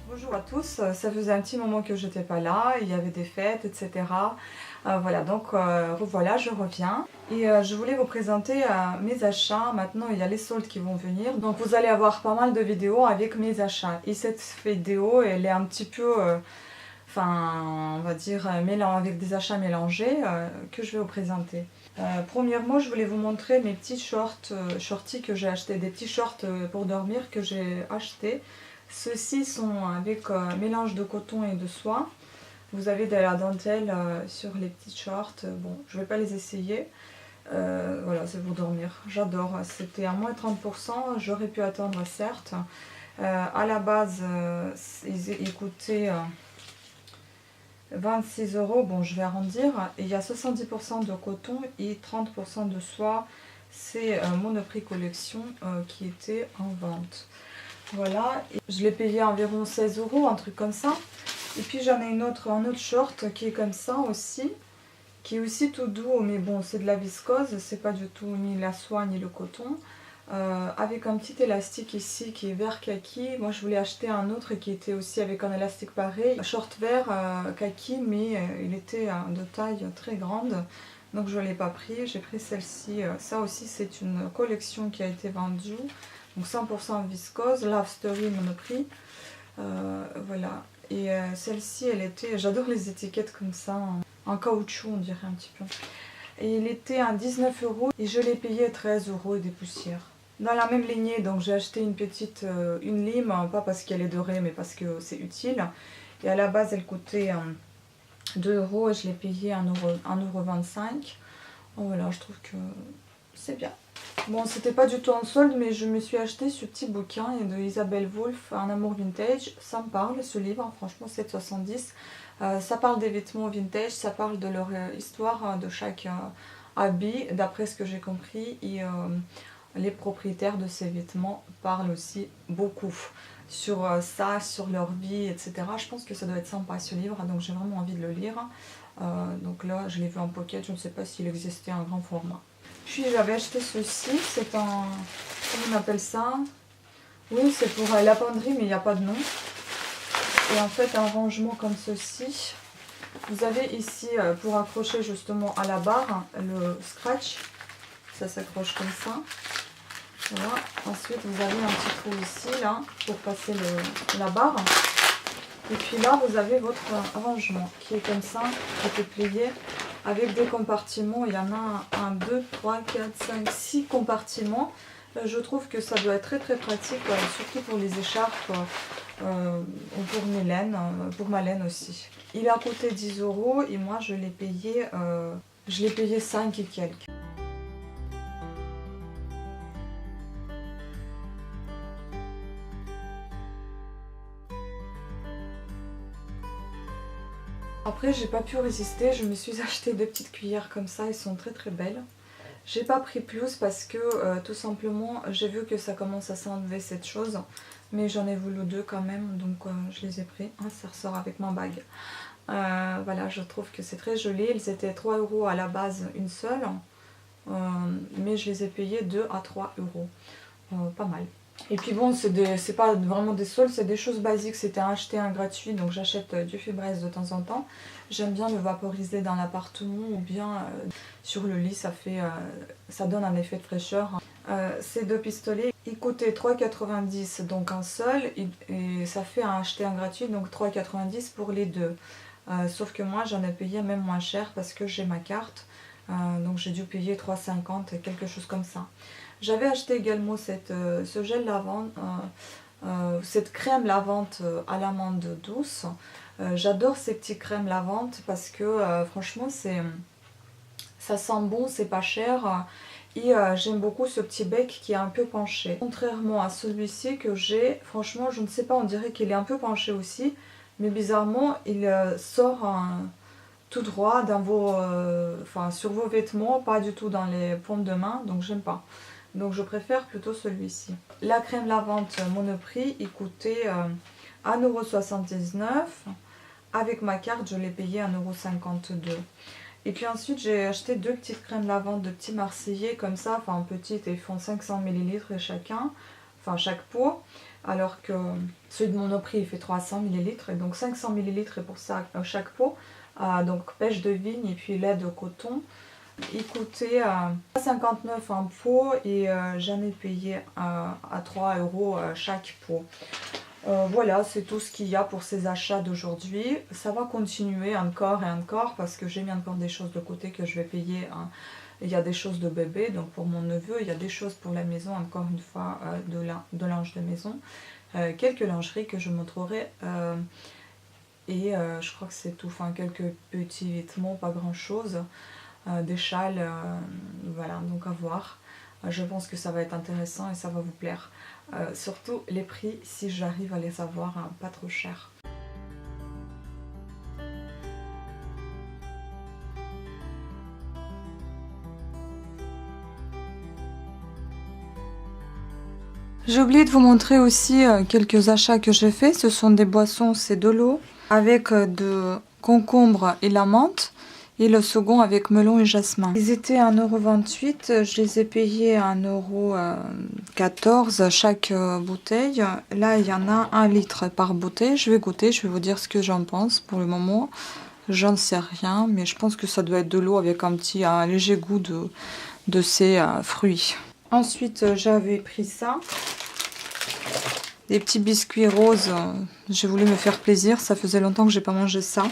Bonjour à tous, ça faisait un petit moment que j'étais pas là, il y avait des fêtes, etc. Voilà, donc voilà, je reviens. Et je voulais vous présenter mes achats. Maintenant, il y a les soldes qui vont venir. Donc vous allez avoir pas mal de vidéos avec mes achats. Et cette vidéo, elle est un petit peu, on va dire, avec des achats mélangés que je vais vous présenter. Premièrement, je voulais vous montrer mes petits shorties que j'ai achetés. Des petits shorts pour dormir que j'ai achetés. Ceux-ci sont avec mélange de coton et de soie. Vous avez de la dentelle sur les petits shorts. Bon, je vais pas les essayer. Voilà, c'est pour dormir. J'adore. C'était à moins 30%. J'aurais pu attendre, certes. À la base, ils coûtaient 26 €. Bon, je vais arrondir. Et il y a 70% de coton et 30% de soie. C'est Monoprix Collection qui était en vente. Voilà, et je l'ai payé environ 16 €, un truc comme ça. Et puis j'en ai un autre short qui est comme ça aussi, qui est aussi tout doux, mais bon, c'est de la viscose, c'est pas du tout ni la soie ni le coton. Avec un petit élastique ici qui est vert kaki. Moi je voulais acheter un autre qui était aussi avec un élastique pareil, short vert kaki, mais il était de taille très grande. Donc je ne l'ai pas pris, j'ai pris celle-ci. Ça aussi c'est une collection qui a été vendue. Donc 100% viscose, Love Story Monoprix. Voilà. Et celle-ci, elle était... J'adore les étiquettes comme ça, en caoutchouc on dirait un petit peu. Et il était à 19 € et je l'ai payé 13 € et des poussières. Dans la même lignée, donc j'ai acheté une petite une lime, pas parce qu'elle est dorée, mais parce que c'est utile. Et à la base, elle coûtait 2 € et je l'ai payé 1,25 €. Voilà, je trouve que c'est bien. Bon, c'était pas du tout en solde, mais je me suis acheté ce petit bouquin de Isabelle Wolf, Un amour vintage. Ça me parle, ce livre, franchement, 7,70 €. Ça parle des vêtements vintage, ça parle de leur histoire, de chaque habit, d'après ce que j'ai compris. Et les propriétaires de ces vêtements parlent aussi beaucoup sur ça, sur leur vie, etc. Je pense que ça doit être sympa ce livre, donc j'ai vraiment envie de le lire. Donc là, je l'ai vu en pocket, je ne sais pas s'il existait en grand format. Puis j'avais acheté ceci, c'est un... Comment on appelle ça? Oui, c'est pour la penderie, mais il n'y a pas de nom. Et en fait, un rangement comme ceci. Vous avez ici, pour accrocher justement à la barre, le scratch. Ça s'accroche comme ça. Voilà. Ensuite, vous avez un petit trou ici, là, pour passer la barre. Et puis là, vous avez votre rangement qui est comme ça, qui peut plier. Avec des compartiments, il y en a 1, 2, 3, 4, 5, 6 compartiments. Je trouve que ça doit être très très pratique, surtout pour les écharpes ou pour ma laine aussi. Il a coûté 10 € et moi je l'ai payé 5 et quelques. Après, j'ai pas pu résister, je me suis acheté des petites cuillères comme ça, elles sont très très belles. J'ai pas pris plus parce que tout simplement j'ai vu que ça commence à s'enlever cette chose, mais j'en ai voulu 2 quand même, donc je les ai pris. Ça ressort avec ma bague. Voilà, je trouve que c'est très joli. Ils étaient 3 € à la base une seule, mais je les ai payés 2 à 3 €. Pas mal. Et puis bon, c'est pas vraiment des soldes, c'est des choses basiques. C'était un acheté un gratuit, donc j'achète du Febreze de temps en temps. J'aime bien le vaporiser dans l'appartement ou bien sur le lit, ça donne un effet de fraîcheur. Ces 2 pistolets, ils coûtaient 3,90 € donc un seul, et ça fait un acheté un gratuit, donc 3,90 € pour les 2. Sauf que moi j'en ai payé même moins cher parce que j'ai ma carte, donc j'ai dû payer 3,50 €, quelque chose comme ça. J'avais acheté également ce gel lavande, cette crème lavande à l'amande douce. J'adore ces petites crèmes lavande parce que franchement ça sent bon, c'est pas cher. Et j'aime beaucoup ce petit bec qui est un peu penché. Contrairement à celui-ci que j'ai, franchement je ne sais pas, on dirait qu'il est un peu penché aussi. Mais bizarrement il sort tout droit sur vos vêtements, pas du tout dans les paumes de main, donc j'aime pas. Donc je préfère plutôt celui-ci. La crème lavande Monoprix, il coûtait 1,79 €. Avec ma carte, je l'ai payé 1,52 €. Et puis ensuite j'ai acheté 2 petites crèmes lavande de petits Marseillais comme ça, enfin petites, et ils font 500 ml chacun, enfin chaque pot, alors que celui de Monoprix il fait 300 ml, et donc 500 ml est pour ça chaque pot. Donc pêche de vigne et puis lait de coton. Il coûtait 59 un pot et j'en ai payé à 3 € chaque pot. Voilà, c'est tout ce qu'il y a pour ces achats d'aujourd'hui. Ça va continuer encore et encore parce que j'ai mis encore des choses de côté que je vais payer. Il y a des choses de bébé, donc pour mon neveu, il y a des choses pour la maison, encore une fois, de linge de maison. Quelques lingeries que je montrerai. Et je crois que c'est tout, enfin quelques petits vêtements, pas grand chose. Des châles, voilà, donc à voir. Je pense que ça va être intéressant et ça va vous plaire. Surtout les prix, si j'arrive à les avoir pas trop chers. J'ai oublié de vous montrer aussi quelques achats que j'ai fait. Ce sont des boissons, c'est de l'eau avec de concombre et la menthe. Et le second avec melon et jasmin. Ils étaient à 1,28 €, je les ai payés à 1,14 € chaque bouteille. Là, il y en a 1 litre par bouteille. Je vais goûter, je vais vous dire ce que j'en pense. Pour le moment, j'en sais rien, mais je pense que ça doit être de l'eau avec un léger goût de ces fruits. Ensuite, j'avais pris ça. Des petits biscuits roses. J'ai voulu me faire plaisir, ça faisait longtemps que j'ai pas mangé ça.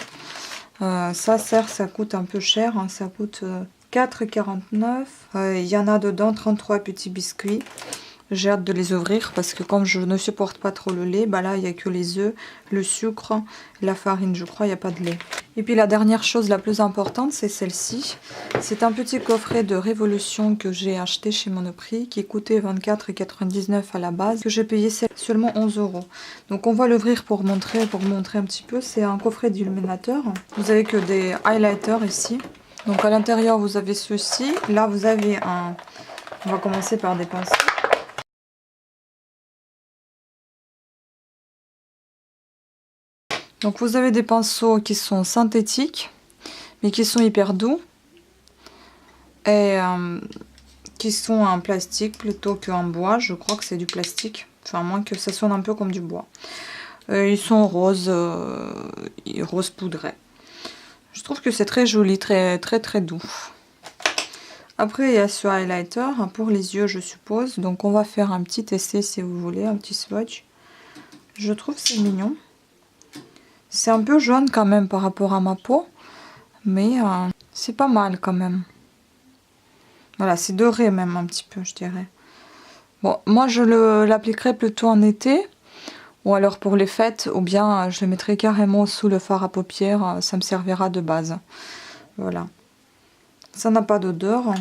Ça, certes, ça coûte un peu cher, hein, ça coûte 4,49 €. Il y en a dedans 33 petits biscuits. J'ai hâte de les ouvrir parce que comme je ne supporte pas trop le lait, bah là, il n'y a que les œufs, le sucre, la farine, je crois, il n'y a pas de lait. Et puis la dernière chose la plus importante, c'est celle-ci. C'est un petit coffret de Révolution que j'ai acheté chez Monoprix, qui coûtait 24,99 € à la base, que j'ai payé seulement 11 €. Donc on va l'ouvrir pour vous montrer un petit peu. C'est un coffret d'illuminateur. Vous avez que des highlighters ici. Donc à l'intérieur, vous avez ceci. Là, vous avez un... On va commencer par des pinceaux. Donc vous avez des pinceaux qui sont synthétiques, mais qui sont hyper doux. Et qui sont en plastique plutôt qu'en bois. Je crois que c'est du plastique. Enfin, à moins que ça sonne un peu comme du bois. Ils sont rose poudré. Je trouve que c'est très joli, très doux. Après, il y a ce highlighter pour les yeux, je suppose. Donc on va faire un petit essai si vous voulez, un petit swatch. Je trouve que c'est mignon. C'est un peu jaune quand même par rapport à ma peau, mais c'est pas mal quand même. Voilà, c'est doré même un petit peu, je dirais. Bon, moi je l'appliquerai plutôt en été, ou alors pour les fêtes, ou bien je le mettrai carrément sous le fard à paupières, ça me servira de base. Voilà. Ça n'a pas d'odeur,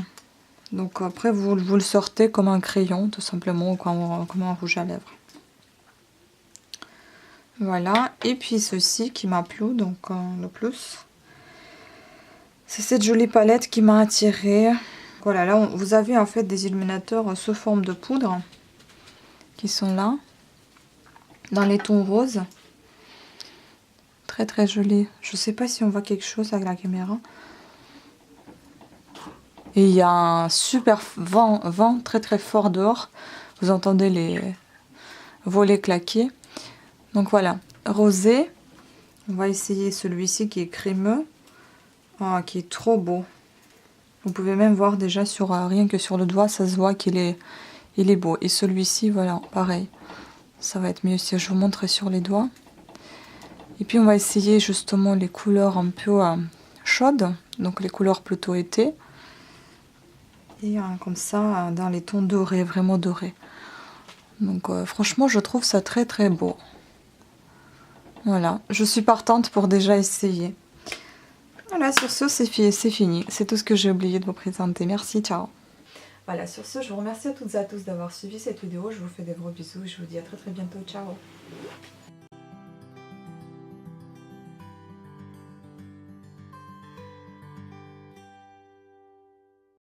donc après vous le sortez comme un crayon, tout simplement, ou comme un rouge à lèvres. Voilà, et puis ceci qui m'a plu, donc le plus. C'est cette jolie palette qui m'a attirée. Voilà, là vous avez en fait des illuminateurs sous forme de poudre qui sont là, dans les tons roses. Très joli. Je sais pas si on voit quelque chose avec la caméra. Et il y a un super vent très fort dehors. Vous entendez les volets claquer. Donc voilà, rosé. On va essayer celui-ci qui est crémeux. Oh, qui est trop beau. Vous pouvez même voir déjà rien que sur le doigt, ça se voit qu'il est beau. Et celui-ci, voilà, pareil. Ça va être mieux si je vous montre sur les doigts. Et puis on va essayer justement les couleurs un peu chaudes. Donc les couleurs plutôt été. Et comme ça, dans les tons dorés, vraiment dorés. Donc franchement, je trouve ça très beau. Voilà, je suis partante pour déjà essayer. Voilà, sur ce, c'est fini. C'est tout ce que j'ai oublié de vous présenter. Merci, ciao. Voilà, sur ce, je vous remercie à toutes et à tous d'avoir suivi cette vidéo. Je vous fais des gros bisous. Je vous dis à très bientôt. Ciao.